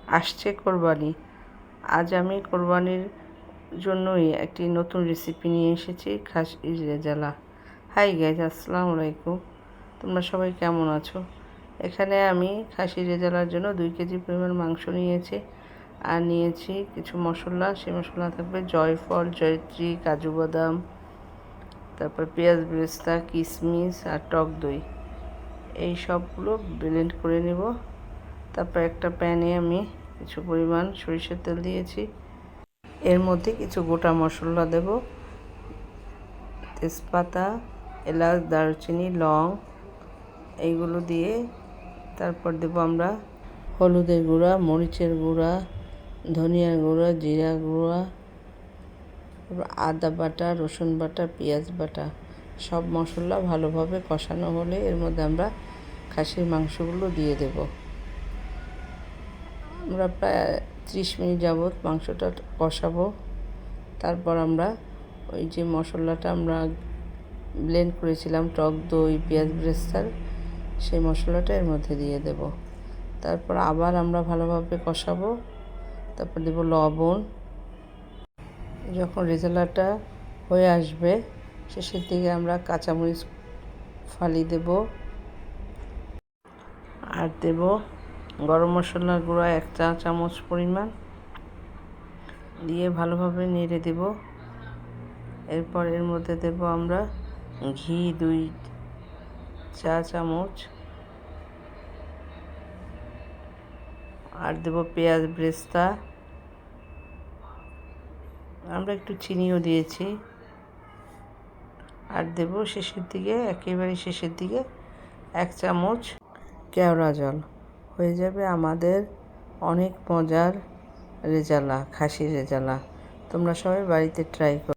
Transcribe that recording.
আসছে কোরবানি। আজ আমি কোরবানির জন্যই একটি নতুন রেসিপি নিয়ে এসেছি, খাসির রেজালা। হাই গাইজ, আসসালামু আলাইকুম। তোমরা সবাই কেমন আছো? এখানে আমি খাসির রেজালার জন্য 2 কেজি পরিমাণ মাংস নিয়েছি, আর নিয়েছি কিছু মশলা। সেই মশলা থাকবে জয়ফল, জয়ত্রী, কাজু বাদাম, তারপর পেঁয়াজ বেরেস্তা, কিশমিশ আর টক দই। এই সবগুলো ব্লেন্ড করে নেব। তারপর একটা প্যানে আমি কিছু পরিমাণ সরিষার তেল দিয়েছি। এর মধ্যে কিছু গোটা মশলা দেব, তেজপাতা, এলাচ, দারুচিনি, লং, এইগুলো দিয়ে তারপর দেব আমরা হলুদের গুঁড়া, মরিচের গুঁড়া, ধনিয়ার গুঁড়া, জিরা গুঁড়া, আদা বাটা, রসুন বাটা, পেঁয়াজ বাটা। সব মশলা ভালোভাবে কষানো হলে এর মধ্যে আমরা খাসির মাংসগুলো দিয়ে দেব। আমরা প্রায় 30 মিনিট যাবৎ মাংসটা কষাবো। তারপর আমরা ওই যে মশলাটা আমরা ব্লেন্ড করেছিলাম, টক দই, পেঁয়াজ বেরেস্তার, সেই মশলাটা এর মধ্যে দিয়ে দেব। তারপর আবার আমরা ভালোভাবে কষাবো। তারপর দেব লবণ। যখন রেজালাটা হয়ে আসবে শেষের দিকে আমরা কাঁচামরিচ ফালি দেব, আর দেব গরম মশলার গুঁড়া 1 চা চামচ পরিমাণ দিয়ে ভালোভাবে নেড়ে দেব। এরপর এর মধ্যে দেব আমরা ঘি 2 চা চামচ, আর দেব পেঁয়াজ বেরেস্তা। আমরা একটু চিনিও দিয়েছি। আর দেব শেষের দিকে, একেবারে শেষের দিকে 1 চামচ কেওড়া জল। হয়ে যাবে আমাদের অনেক মজার রেজালা, খাসির রেজালা। তোমরা সবাই বাড়িতে ট্রাই করো।